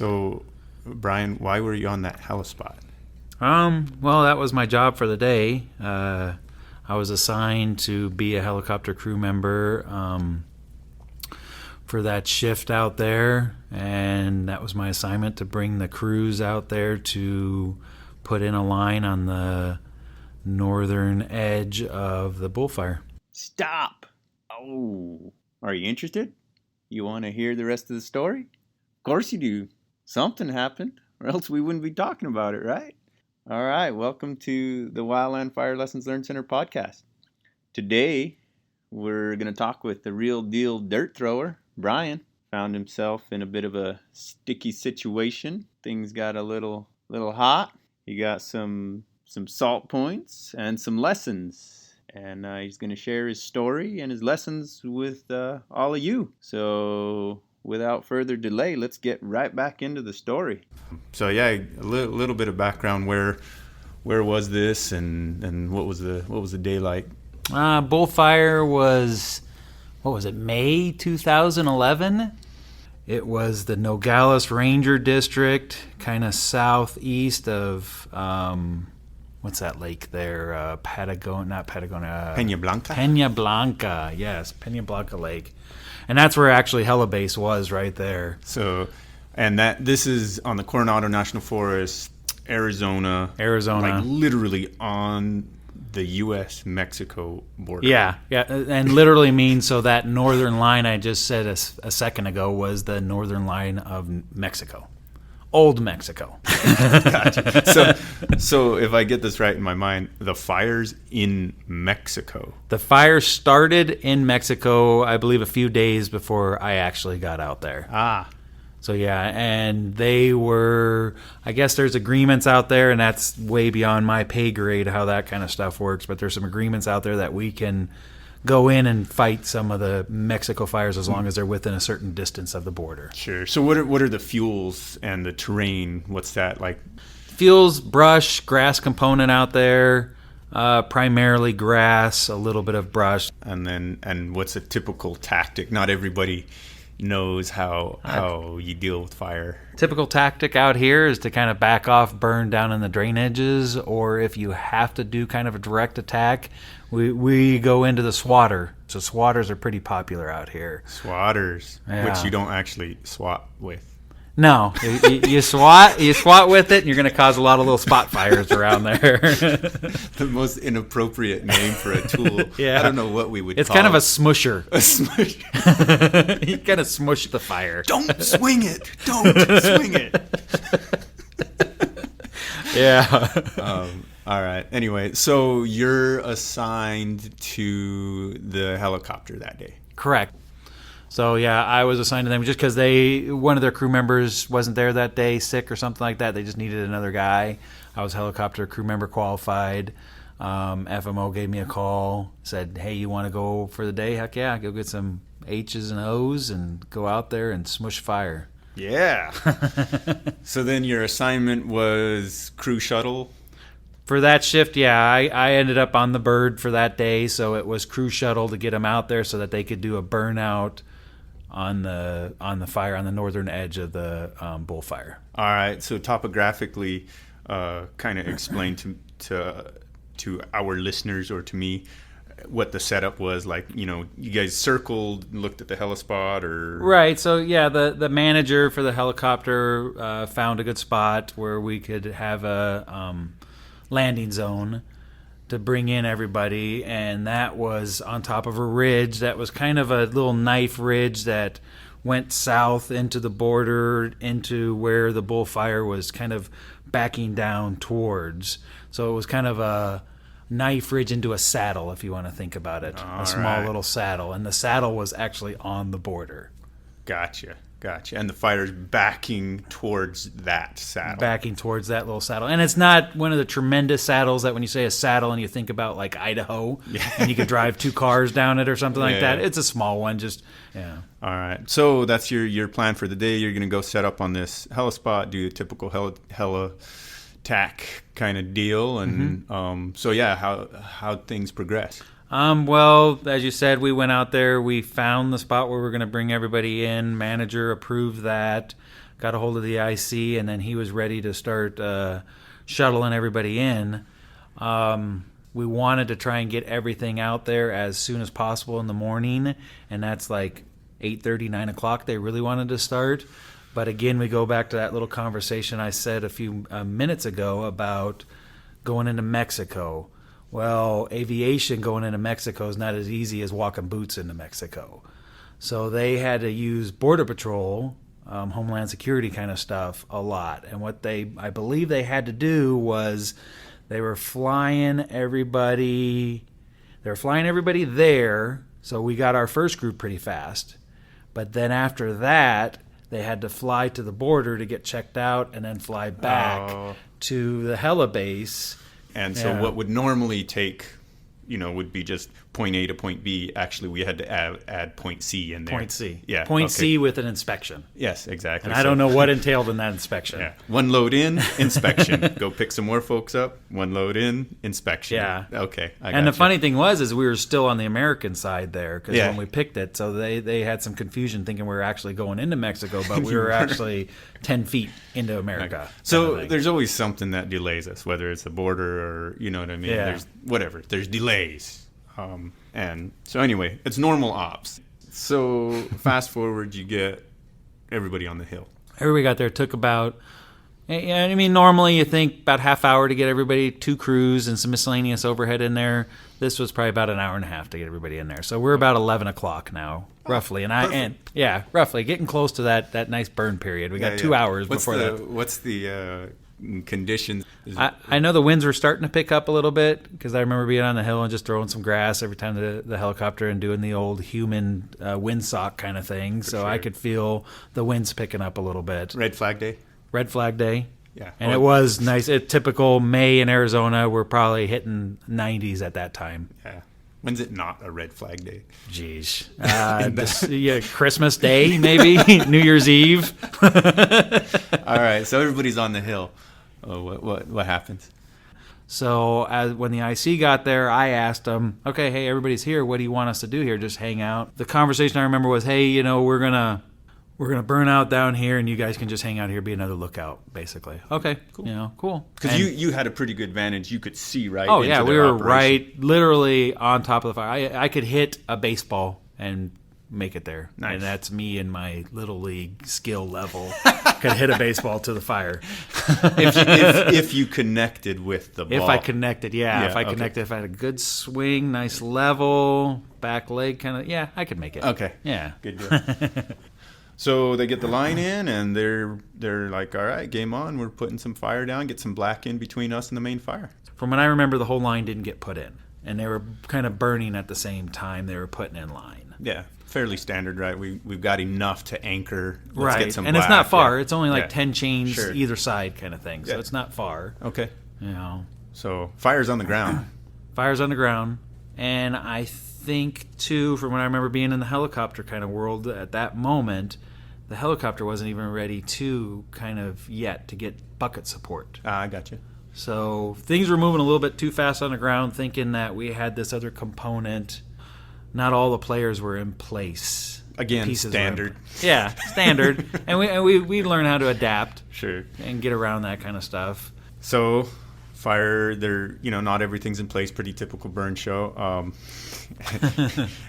So, Brian, why were you on that helispot? Well, that was my job for the day. I was assigned to be a helicopter crew member for that shift out there, and that was my assignment to bring the crews out there to put in a line on the northern edge of the bullfire. Stop! Oh, are you interested? You want to hear the rest of the story? Of course you do. Something happened, or else we wouldn't be talking about it, right? All right, welcome to the Wildland Fire Lessons Learned Center podcast. Today, we're going to talk with the real deal dirt thrower, Brian. Found himself in a bit of a sticky situation. Things got a little hot. He got some salt points and some lessons. And he's going to share his story and his lessons with all of you. So without further delay, let's get right back into the story. So yeah, a little bit of background. Where was this, and what was the day like? Bullfire was, May 2011? It was the Nogales Ranger District, kind of southeast of, what's that lake there? Not Patagonia. Peña Blanca? Peña Blanca, yes, Peña Blanca Lake. And that's where actually Helibase was, right there. So, and this is on the Coronado National Forest, Arizona. Like literally on the U.S.-Mexico border. Yeah, and literally means, so that northern line I just said a second ago was the northern line of Mexico. Old Mexico. Gotcha. So if I get this right in my mind, the fire's in Mexico. The fire started in Mexico, I believe, a few days before I actually got out there. So yeah, and they were, I guess there's agreements out there, and that's way beyond my pay grade how that kind of stuff works, but there's some agreements out there that we can go in and fight some of the Mexico fires as long as they're within a certain distance of the border. Sure. So what are the fuels and the terrain? What's that like? Fuels, brush, grass component out there, primarily grass, a little bit of brush. And what's a typical tactic? Not everybody knows how you deal with fire. Typical tactic out here is to kind of back off, burn down in the drainages, or if you have to do kind of a direct attack, we go into the swatter. So swatters are pretty popular out here. Swatters, yeah. Which you don't actually swat with. No, you swat with it, and you're going to cause a lot of little spot fires around there. The most inappropriate name for a tool. Yeah. I don't know what we would call it. It's kind of a smusher. A smusher. You kind of smush the fire. Don't swing it. Don't swing it. Yeah. All right. Anyway, so you're assigned to the helicopter that day. Correct. So yeah, I was assigned to them just because one of their crew members wasn't there that day, sick or something like that. They just needed another guy. I was helicopter crew member qualified. FMO gave me a call, said, "Hey, you want to go for the day? Heck yeah, go get some H's and O's and go out there and smush fire." Yeah. So then your assignment was crew shuttle. For that shift, yeah, I ended up on the bird for that day, so it was crew shuttle to get them out there so that they could do a burnout on the fire on the northern edge of the bullfire. All right, so topographically, kind of explain to our listeners or to me what the setup was like. You know, you guys circled, looked at the helispot, or right. So yeah, the manager for the helicopter found a good spot where we could have a landing zone to bring in everybody, and that was on top of a ridge that was kind of a little knife ridge that went south into the border into where the bullfire was kind of backing down towards. So it was kind of a knife ridge into a saddle, if you want to think about it. All a small right. little saddle, and the saddle was actually on the border. Gotcha. And the fire's backing towards that saddle. Backing towards that little saddle. And it's not one of the tremendous saddles that when you say a saddle and you think about like Idaho, and you could drive 2 cars down it or something like that. It's a small one, just, yeah. All right. So that's your plan for the day. You're going to go set up on this helispot, do a typical heli tack kind of deal. And so, yeah, how things progress. Well, as you said, we went out there. We found the spot where we're going to bring everybody in. Manager approved that. got a hold of the IC, and then he was ready to start shuttling everybody in. We wanted to try and get everything out there as soon as possible in the morning, and that's like 8:30, 9 o'clock they really wanted to start. But again, we go back to that little conversation I said a few minutes ago about going into Mexico. Well, aviation going into Mexico is not as easy as walking boots into Mexico. So they had to use Border Patrol, Homeland Security kind of stuff a lot. And what I believe they had to do was they were flying everybody there. So we got our first group pretty fast. But then after that, they had to fly to the border to get checked out and then fly back to the heli base. And so what would normally take, would be just point A to point B. Actually, we had to add point C in there. Point C. Yeah. Point C with an inspection. Yes, exactly. And I don't know what entailed in that inspection. Yeah. One load in, inspection. Go pick some more folks up. One load in, inspection. Yeah. Okay. And the funny thing was we were still on the American side there because Yeah. when we picked it, so they had some confusion thinking we were actually going into Mexico, but we were actually 10 feet into America. So there's always something that delays us, whether it's the border or, you know what I mean? Yeah. There's whatever. There's delays. And so anyway, it's normal ops. So fast forward, you get everybody on the hill. Everybody got there. It took about, normally you think about half hour to get everybody, 2 crews and some miscellaneous overhead in there. This was probably about an hour and a half to get everybody in there. So we're about 11 o'clock now, roughly. Roughly getting close to that nice burn period. We got 2 hours before that. What's the conditions? I know the winds were starting to pick up a little bit because I remember being on the hill and just throwing some grass every time the helicopter and doing the old human windsock kind of thing. So I could feel the winds picking up a little bit. Red Flag Day? Red Flag Day. Yeah. And it was nice. Typical May in Arizona, we're probably hitting 90s at that time. Yeah. When's it not a red flag day? Jeez. Christmas Day, maybe? New Year's Eve. All right. So everybody's on the hill. Oh, what happens? So when the IC got there, I asked them, okay, hey, everybody's here. What do you want us to do here? Just hang out. The conversation I remember was, hey, we're gonna burn out down here, and you guys can just hang out here, be another lookout, basically. Okay, cool. Cool. Because you had a pretty good vantage. You could see right. Oh into yeah, we their were operation. right, literally on top of the fire. I could hit a baseball and make it there. Nice. And that's me and my little league skill level. Could hit a baseball to the fire. if you connected with the ball. If I connected, if I connected, if I had a good swing, nice level, back leg kind of, I could make it. Okay. Yeah. Good deal. So they get the line in, and they're like, all right, game on. We're putting some fire down, get some black in between us and the main fire. From what I remember, the whole line didn't get put in, and they were kind of burning at the same time they were putting in line. Yeah, fairly standard, right? We've got enough to anchor. Let's get some and black. it's not far. Yeah. It's only like Yeah. 10 chains Sure. either side kind of thing, so Yeah. it's not far. Okay. So fire's on the ground. fire's on the ground, and I think, too, from what I remember being in the helicopter kind of world at that moment, the helicopter wasn't even ready to kind of yet to get bucket support. I got you. So things were moving a little bit too fast on the ground, thinking that we had this other component. Not all the players were in place. Again, Pieces standard. Standard. And we learn how to adapt Sure. and get around that kind of stuff. So fire, not everything's in place. Pretty typical burn show.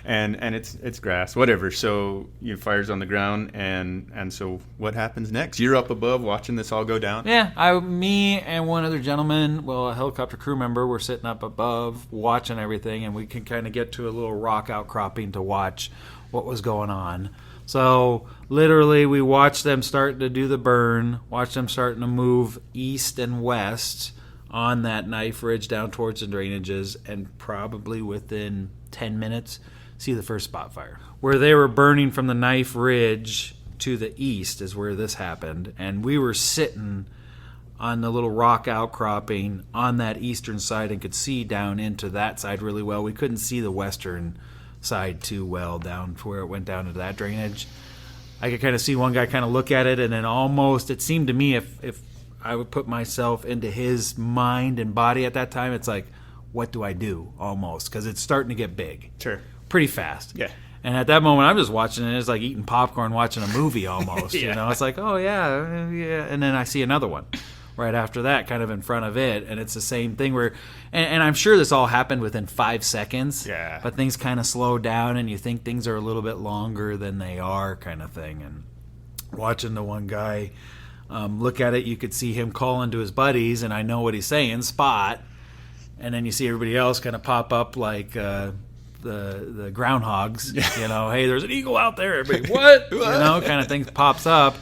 and it's grass, whatever. So fire's on the ground, and so what happens next? You're up above watching this all go down. Yeah, me and one other gentleman, a helicopter crew member, were sitting up above watching everything, and we can kind of get to a little rock outcropping to watch what was going on. So literally we watched them starting to do the burn, watched them starting to move east and west on that knife ridge down towards the drainages, and probably within 10 minutes see the first spot fire. Where they were burning from the knife ridge to the east is where this happened, and we were sitting on the little rock outcropping on that eastern side and could see down into that side really well. We couldn't see the western side too well down to where it went down into that drainage. I could kind of see one guy kind of look at it, and then almost, it seemed to me, if I would put myself into his mind and body at that time, it's like, what do I do? Almost, because it's starting to get big. Sure. Pretty fast. Yeah. And at that moment, I'm just watching it. It's like eating popcorn, watching a movie almost. Yeah. You know, it's like, oh yeah, yeah. And then I see another one right after that, kind of in front of it, and it's the same thing where, and I'm sure this all happened within 5 seconds. Yeah. But things kind of slow down, and you think things are a little bit longer than they are, kind of thing. And watching the one guy look at it, you could see him calling to his buddies, and I know what he's saying, spot. And then you see everybody else kind of pop up like the groundhogs, you know, hey, there's an eagle out there. Everybody, what? You know, kind of thing pops up.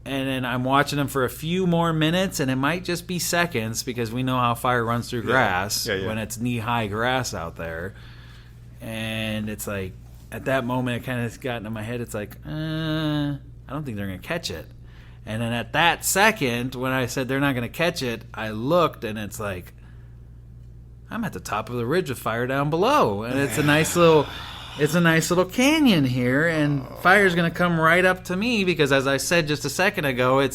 And then I'm watching them for a few more minutes, and it might just be seconds because we know how fire runs through grass when it's knee-high grass out there. And it's like, at that moment, it kind of got into my head. It's like, I don't think they're going to catch it. And then at that second, when I said they're not going to catch it, I looked, and it's like, I'm at the top of the ridge with fire down below. And it's a nice little canyon here, and fire's going to come right up to me because, as I said just a second ago,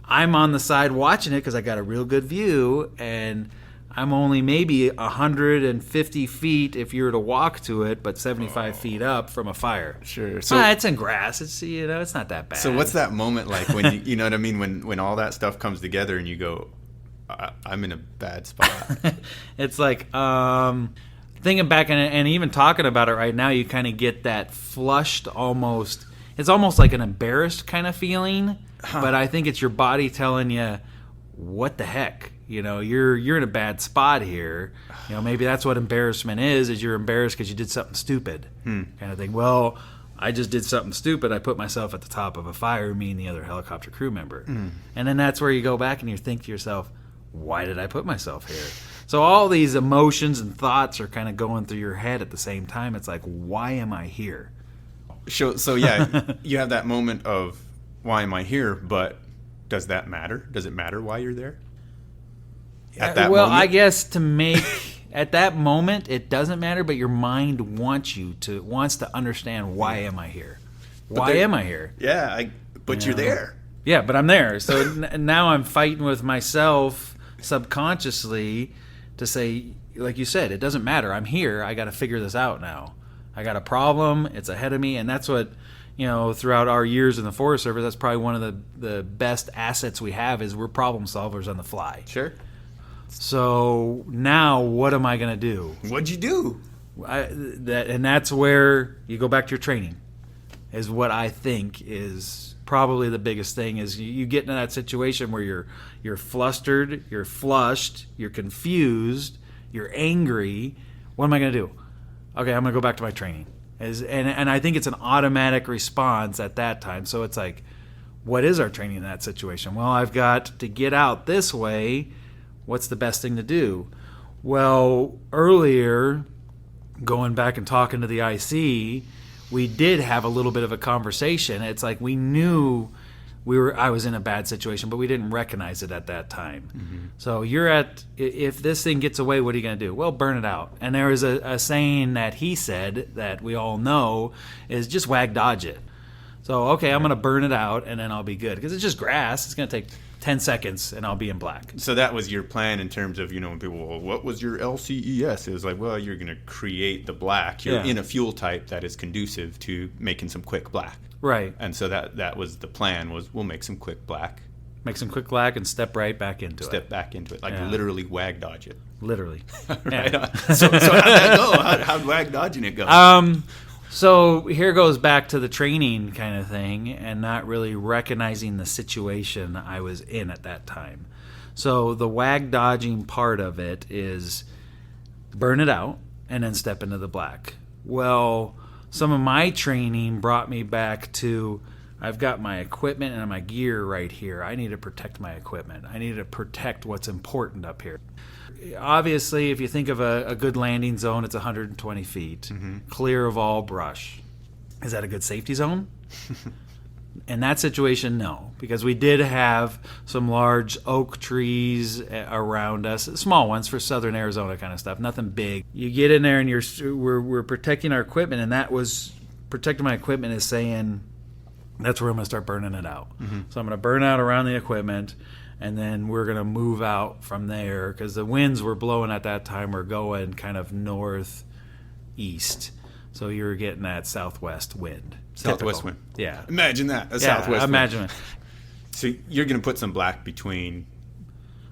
I'm on the side watching it because I got a real good view, and I'm only maybe 150 feet if you were to walk to it, but 75 feet up from a fire. Sure. So it's in grass. It's it's not that bad. So what's that moment like when you know what I mean, when all that stuff comes together and you go, I'm in a bad spot. It's like thinking back and even talking about it right now, you kind of get that flushed almost. It's almost like an embarrassed kind of feeling, but I think it's your body telling you, what the heck? You know, you're in a bad spot here. You know, maybe that's what embarrassment is you're embarrassed because you did something stupid kind of thing. Well, I just did something stupid. I put myself at the top of a fire, me and the other helicopter crew member. And then that's where you go back and you think to yourself, why did I put myself here? So all these emotions and thoughts are kind of going through your head at the same time. It's like, why am I here? So yeah, you have that moment of, why am I here? But does that matter? Does it matter why you're there? At that moment? I guess at that moment, it doesn't matter, but your mind wants to understand, why am I here? Why am I here? Yeah, but you're there. Yeah, but I'm there. So now I'm fighting with myself subconsciously to say, like you said, it doesn't matter. I'm here. I got to figure this out now. I got a problem. It's ahead of me. And that's what, throughout our years in the Forest Service, that's probably one of the best assets we have is we're problem solvers on the fly. Sure. So now what am I going to do? What'd you do? And that's where you go back to your training is what I think is probably the biggest thing is you get into that situation where you're flustered, you're flushed, you're confused, you're angry. What am I going to do? Okay, I'm going to go back to my training. And I think it's an automatic response at that time. So it's like, what is our training in that situation? Well, I've got to get out this way. What's the best thing to do? Well, earlier, going back and talking to the IC, we did have a little bit of a conversation. It's like we knew I was in a bad situation, but we didn't recognize it at that time. Mm-hmm. So if this thing gets away, what are you going to do? Well, burn it out. And there was a saying that he said that we all know is just Wag Dodge it. So, okay, I'm going to burn it out, and then I'll be good. Because it's just grass. It's going to take 10 seconds, and I'll be in black. So that was your plan in terms of, when people, well, what was your LCES? It was like, well, you're going to create the black. You're in a fuel type that is conducive to making some quick black. Right. And so that was the plan, was we'll make some quick black. Make some quick black and step right back into it. Step back into it. Like literally Wag Dodge it. Literally. Right on. So how'd that go? How'd Wag Dodging it go? So here goes back to the training kind of thing and not really recognizing the situation I was in at that time. So the Wag dodging part of it is burn it out and then step into the black. Well, some of my training brought me back to I've got my equipment and my gear right here. I need to protect my equipment. I need to protect what's important up here. Obviously, if you think of a good landing zone, it's 120 feet, clear of all brush. Is that a good safety zone? In that situation, no, because we did have some large oak trees around us, small ones for southern Arizona kind of stuff, nothing big. You get in there and we're protecting our equipment, and that was protecting my equipment is saying that's where I'm going to start burning it out. So I'm going to burn out around the equipment. And then we're going to move out from there because the winds were blowing at that time. We're going kind of northeast. So you were getting that southwest wind. Southwest Typical. wind. Yeah. Imagine that. A southwest imagine wind. it. So you're going to put some black between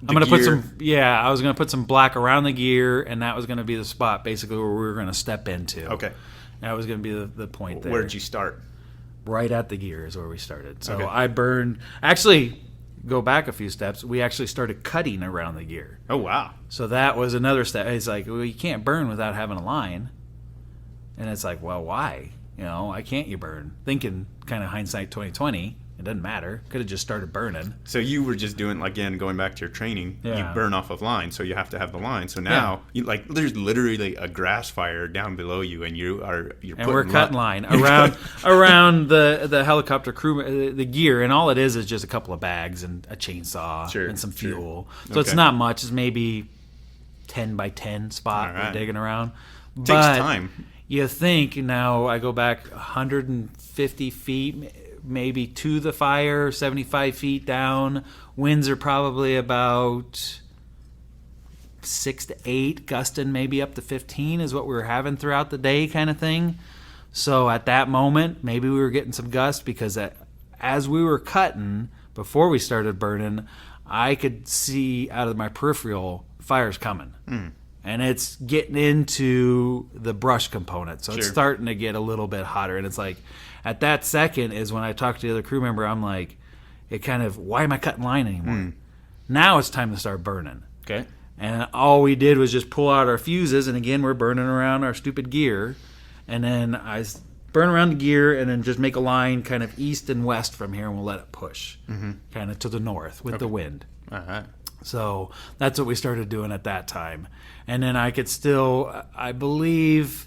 I'm going to put some, I was going to put some black around the gear, and that was going to be the spot basically where we were going to step into. Okay. That was going to be the point there. Where'd you start? Right at the gear is where we started. So Okay. I burned, actually, go back a few steps, we actually started cutting around the gear. Oh, wow. So that was another step. It's like, well, you can't burn without having a line. And it's like, well, why? Why can't you burn? Thinking kind of hindsight 2020, it doesn't matter. Could have just started burning. So you were just doing, again, going back to your training, you Yeah. burn off of line, so you have to have the line. So now, there's literally a grass fire down below you, and you're And putting we're cutting line around the helicopter crew, the gear, and all it is just a couple of bags and a chainsaw Sure, and some sure. fuel. So it's Okay. not much. It's maybe 10 by 10 spot All we're right. digging around. Takes But time. you think now I go back 150 feet maybe to the fire, 75 feet down. Winds are probably about 6 to 8, gusting maybe up to 15 is what we were having throughout the day kind of thing. So at that moment, maybe we were getting some gust because as we were cutting, before we started burning, I could see out of my peripheral fires coming. And it's getting into the brush component. So it's Sure. starting to get a little bit hotter. And it's like, at that second is when I talked to the other crew member, I'm like, why am I cutting line anymore? Now it's time to start burning. Okay. And all we did was just pull out our fuses, and again, we're burning around our stupid gear. And then I burn around the gear and then just make a line kind of east and west from here, and we'll let it push kind of to the north with the wind. All right. So that's what we started doing at that time. And then I could still, I believe,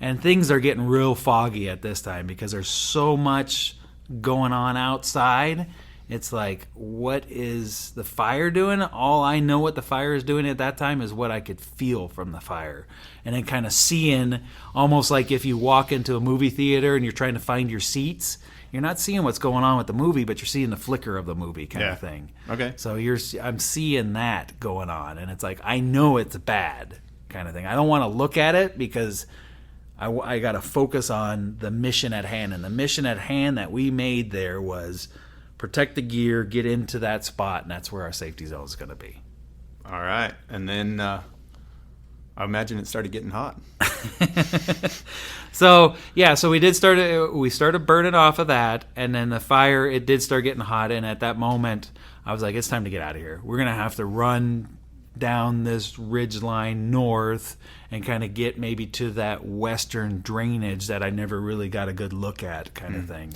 and things are getting real foggy at this time because there's so much going on outside. It's like, what is the fire doing? All I know what the fire is doing at that time is what I could feel from the fire. And then kind of seeing, almost like if you walk into a movie theater and you're trying to find your seats, you're not seeing what's going on with the movie, but you're seeing the flicker of the movie kind of thing. Okay. So I'm seeing that going on, and it's like, I know it's bad kind of thing. I don't want to look at it because I got to focus on the mission at hand. And the mission at hand that we made there was protect the gear, get into that spot, and that's where our safety zone is going to be. All right. And then I imagine it started getting hot. So we started burning off of that, and then the fire, it did start getting hot, and at that moment I was like, it's time to get out of here. We're gonna have to run down this ridge line north and kind of get maybe to that western drainage that I never really got a good look at kind of thing.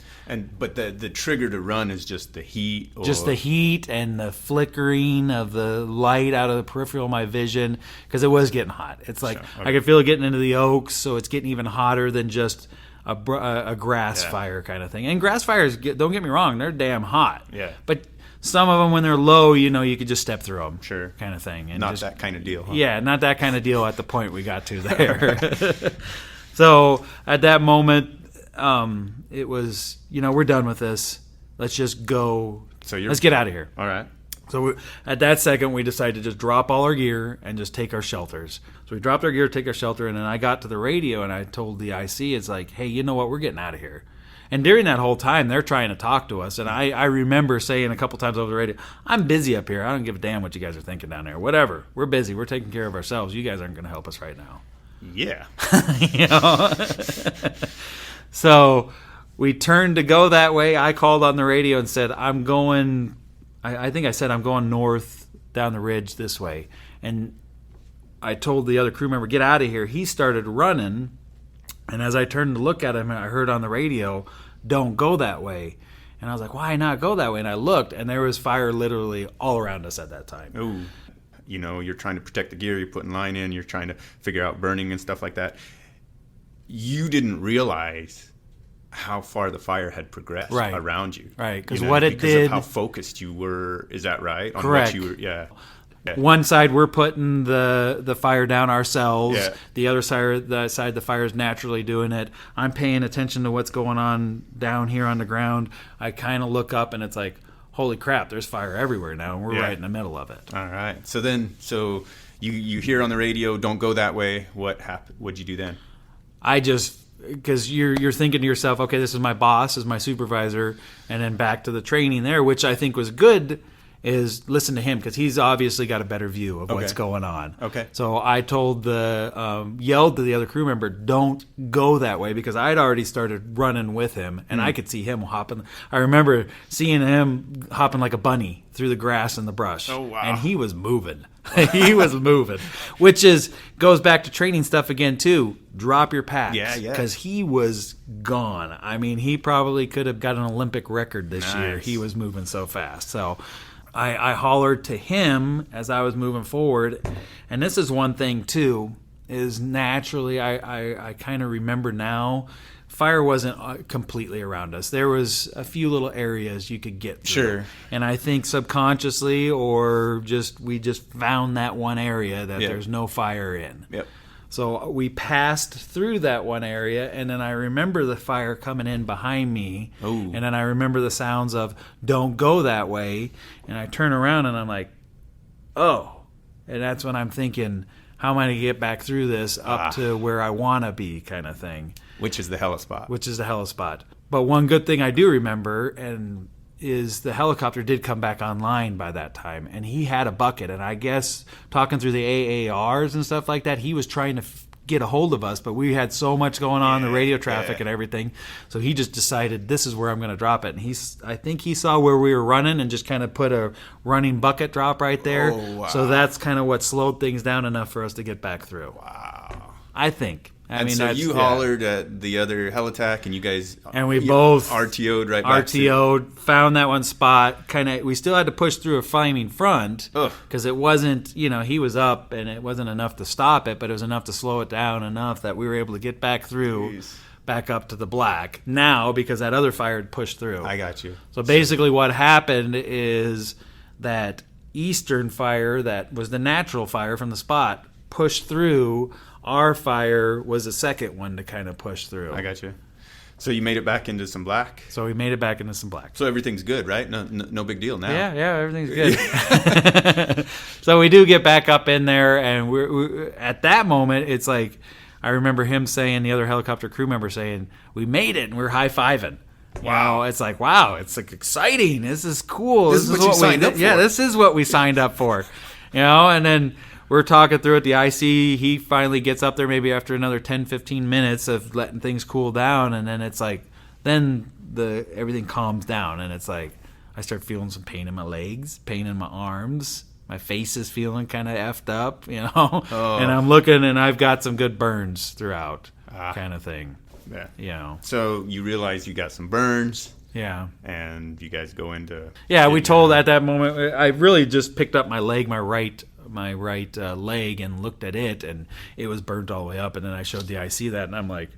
But the trigger to run is just the heat? Just the heat and the flickering of the light out of the peripheral of my vision, because it was getting hot. It's like, Sure, okay. I could feel it getting into the oaks, so it's getting even hotter than just a grass fire kind of thing. And grass fires, don't get me wrong, they're damn hot. Yeah. But some of them, when they're low, you could just step through them. Sure. Kind of thing. And Not just, that kind of deal, huh? Yeah, not that kind of deal at the point we got to there. So at that moment, it was, we're done with this. Let's just go. Let's get out of here. All right. So at that second, we decided to just drop all our gear and just take our shelters. So we dropped our gear, take our shelter, and then I got to the radio and I told the IC, it's like, hey, you know what? We're getting out of here. And during that whole time, they're trying to talk to us. And I remember saying a couple times over the radio, I'm busy up here. I don't give a damn what you guys are thinking down there. Whatever. We're busy. We're taking care of ourselves. You guys aren't going to help us right now. Yeah. So we turned to go that way. I called on the radio and said, I'm going, I think I said I'm going north down the ridge this way. And I told the other crew member, get out of here. He started running. And as I turned to look at him, I heard on the radio, don't go that way. And I was like, why not go that way? And I looked, and there was fire literally all around us at that time. Ooh. You're trying to protect the gear, you're putting line in, you're trying to figure out burning and stuff like that. You didn't realize how far the fire had progressed around you. Right, because what it because did... of how focused you were, is that right? On Correct. What you were, yeah. One side we're putting the fire down ourselves. Yeah. The other side, the fire is naturally doing it. I'm paying attention to what's going on down here on the ground. I kind of look up and it's like, holy crap, there's fire everywhere now, and we're right in the middle of it. All right. So you hear on the radio, don't go that way. What happened? What'd you do then? I just because you're thinking to yourself, okay, this is my boss, this is my supervisor, and then back to the training there, which I think was good. Is listen to him because he's obviously got a better view of what's going on. Okay. So I told yelled to the other crew member, don't go that way, because I'd already started running with him, and I could see him hopping. I remember seeing him hopping like a bunny through the grass and the brush. Oh, wow. And he was moving. He was moving, which goes back to training stuff again too. Drop your packs. Yeah. Because he was gone. I mean, he probably could have got an Olympic record this year. He was moving so fast. So I hollered to him as I was moving forward. And this is one thing, too, is naturally I kind of remember now, fire wasn't completely around us. There was a few little areas you could get through. Sure. And I think subconsciously or we just found that one area that Yep. there's no fire in. Yep. So we passed through that one area, and then I remember the fire coming in behind me. Ooh. And then I remember the sounds of, don't go that way. And I turn around, and I'm like, oh. And that's when I'm thinking, how am I going to get back through this up to where I want to be, kind of thing. Which is the helispot. Which is the helispot. But one good thing I do remember is the helicopter did come back online by that time, and he had a bucket. And I guess talking through the AARs and stuff like that, he was trying to get a hold of us, but we had so much going on, the radio traffic and everything. So he just decided, this is where I'm going to drop it. And I think he saw where we were running and just kind of put a running bucket drop right there. Oh, wow. So that's kind of what slowed things down enough for us to get back through. Wow. I think. I mean, so that's, you yeah. hollered at the other heliTAC, and you guys And we both RTO'd right back to RTO'd, found that one spot. We still had to push through a flaming front Ugh. because it wasn't, he was up and it wasn't enough to stop it, but it was enough to slow it down enough that we were able to get back through, Jeez. back up to the black. Now, because that other fire had pushed through. I got you. So basically what happened is that eastern fire that was the natural fire from the spot pushed through. Our fire was the second one to kind of push through. I got you. So you made it back into some black. So we made it back into some black. So everything's good, right? No big deal now. Yeah, everything's good. So we do get back up in there, and we're at that moment, it's like, I remember him saying, the other helicopter crew member saying, we made it, and we're high-fiving. Wow. It's like, wow, it's like exciting. This is cool. This is what you signed up for. Yeah, this is what we signed up for. And then we're talking through it. The IC, he finally gets up there maybe after another 10, 15 minutes of letting things cool down. And then it's like, then everything calms down. And it's like, I start feeling some pain in my legs, pain in my arms. My face is feeling kind of effed up, Oh. And I'm looking, and I've got some good burns throughout, kind of thing. Yeah. So you realize you got some burns. Yeah. And you guys go into... Yeah, we told at that moment, I really just picked up my leg, my right leg, and looked at it, and it was burnt all the way up. And then I showed the IC that, and I'm like,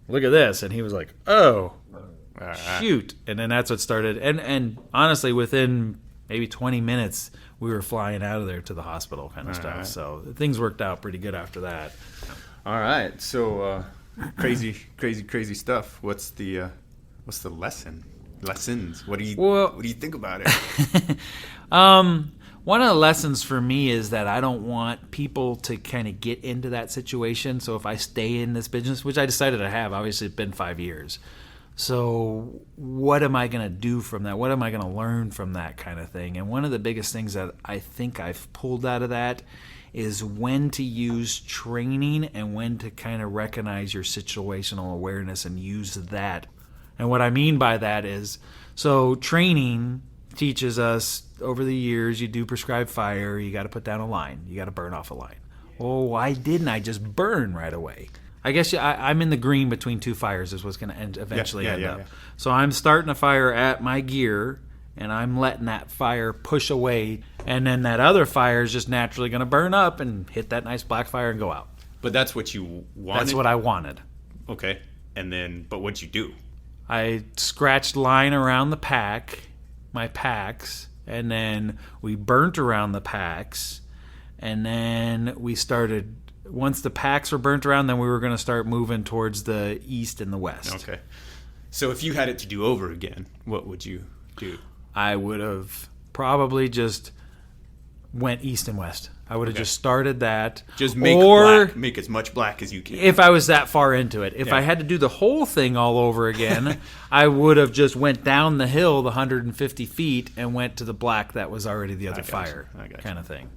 look at this. And he was like, oh, shoot. And then that's what started. And honestly, within maybe 20 minutes, we were flying out of there to the hospital kind of stuff. Right. So things worked out pretty good after that. All right. So crazy stuff. What's the lessons? What do you think about it? One of the lessons for me is that I don't want people to kind of get into that situation. So if I stay in this business, which I decided I have, obviously it's been 5 years. So what am I going to do from that? What am I going to learn from that kind of thing? And one of the biggest things that I think I've pulled out of that is when to use training and when to kind of recognize your situational awareness and use that. And what I mean by that is, so training teaches us over the years, you do prescribed fire, you got to put down a line, you got to burn off a line. Well, why didn't I just burn right away? I guess I'm in the green between two fires is what's going to eventually end up. Yeah. So I'm starting a fire at my gear, and I'm letting that fire push away, and then that other fire is just naturally going to burn up and hit that nice black fire and go out. But that's what you wanted? That's what I wanted. Okay. But what'd you do? I scratched line around my packs, and then we burnt around the packs, and then we started, once the packs were burnt around, then we were going to start moving towards the east and the west. Okay. So if you had it to do over again, what would you do? I would have probably just went east and west. I would have just started that. Just make as much black as you can. If I was that far into it. If I had to do the whole thing all over again, I would have just went down the hill the 150 feet and went to the black that was already the other fire kind of thing.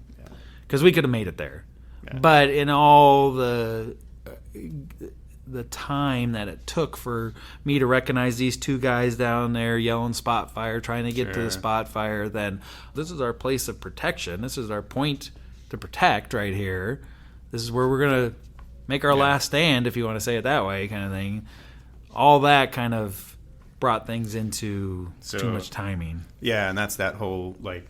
Because we could have made it there. Yeah. But in all the time that it took for me to recognize these two guys down there yelling spot fire, trying to get to the spot fire, then this is our place of protection. This is our point to protect right here. This is where we're going to make our last stand, if you want to say it that way, kind of thing. All that kind of brought things into too much timing. Yeah, and that's that whole, like,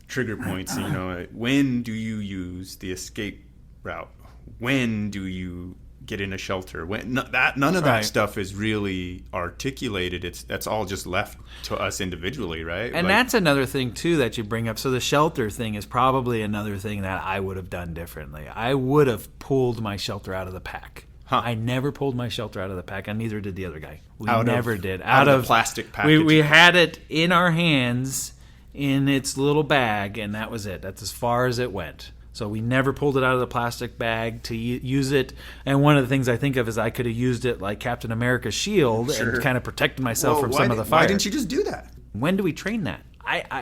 trigger points. You know, when do you use the escape route? When do you get in a shelter? When none of that stuff is really articulated. That's all just left to us individually, right? And that's another thing too that you bring up. So the shelter thing is probably another thing that I would have done differently. I would have pulled my shelter out of the pack. I never pulled my shelter out of the pack, and neither did the other guy. We never did. Out of the plastic package. We had it in our hands in its little bag, and that was it. That's as far as it went. So we never pulled it out of the plastic bag to use it. And one of the things I think of is I could have used it like Captain America's shield and kind of protected myself from some of the fire. Why didn't you just do that? When do we train that?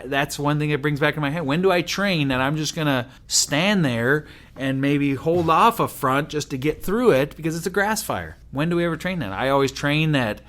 That's one thing that brings back in my head. When do I train that I'm just going to stand there and maybe hold off a front just to get through it because it's a grass fire? When do we ever train that? I always train that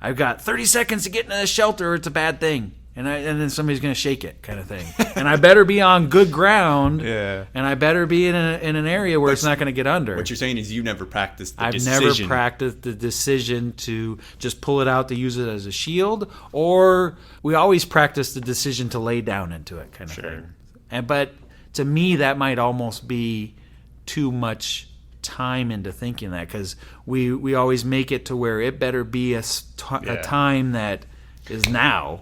I've got 30 seconds to get into the shelter or it's a bad thing. And then somebody's going to shake it, kind of thing. And I better be on good ground. Yeah. And I better be in an area where it's not going to get under. What you're saying is you never practiced the decision. I've never practiced the decision to just pull it out to use it as a shield, or we always practice the decision to lay down into it, kind of thing. But to me, that might almost be too much time into thinking that, because we always make it to where it better be a time that is now.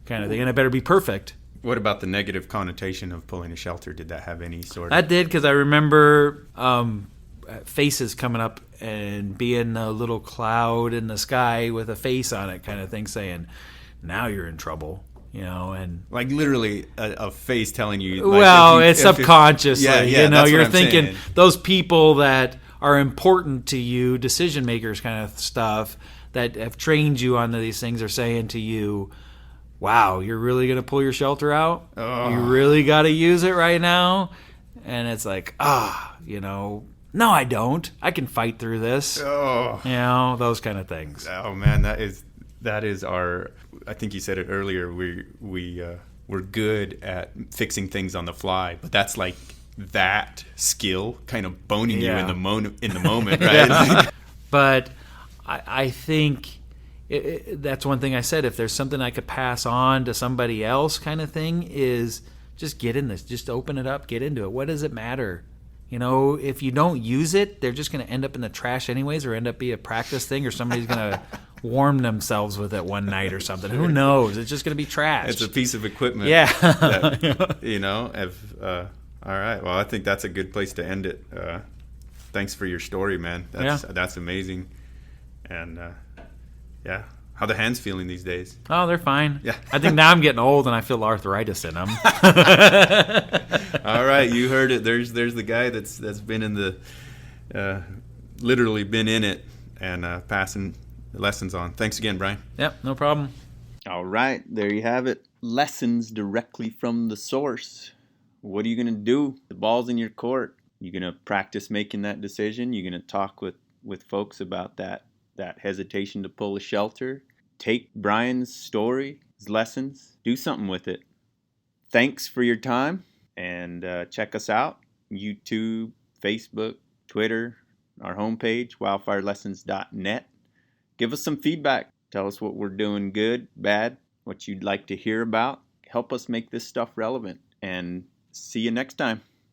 Kind of thing, and it better be perfect. What about the negative connotation of pulling a shelter? Did that have any sort of... That did, because I remember faces coming up and being a little cloud in the sky with a face on it, kind of thing, saying, now you're in trouble, you know, and... Like literally a face telling you... Well, it's subconsciously, you know, you're thinking saying. Those people that are important to you, decision makers kind of stuff, that have trained you on these things are saying to you... Wow, you're really going to pull your shelter out? Oh. You really got to use it right now? And it's like, you know, no, I don't. I can fight through this. Oh. You know, those kind of things. Oh, man, that is our, I think you said it earlier, we're good at fixing things on the fly, but that's like that skill kind of boning you in the moment, right? But I think... that's one thing I said. If there's something I could pass on to somebody else, kind of thing, is just get in this. Just open it up, get into it. What does it matter? You know, if you don't use it, they're just going to end up in the trash anyways, or end up be a practice thing, or somebody's going to warm themselves with it one night or something. Who knows? It's just going to be trash. It's a piece of equipment. Yeah. That, you know. All right. Well, I think that's a good place to end it. Thanks for your story, man. That's amazing. And. Yeah. How the hands feeling these days? Oh, they're fine. Yeah. I think now I'm getting old and I feel arthritis in them. All right, you heard it. There's the guy that's been in the literally been in it and passing lessons on. Thanks again, Brian. Yep, no problem. All right, there you have it. Lessons directly from the source. What are you going to do? The ball's in your court. You're going to practice making that decision. You're going to talk with folks about that hesitation to pull a shelter. Take Brian's story, his lessons, do something with it. Thanks for your time, and check us out. YouTube, Facebook, Twitter, our homepage, wildfirelessons.net. Give us some feedback. Tell us what we're doing good, bad, what you'd like to hear about. Help us make this stuff relevant, and see you next time.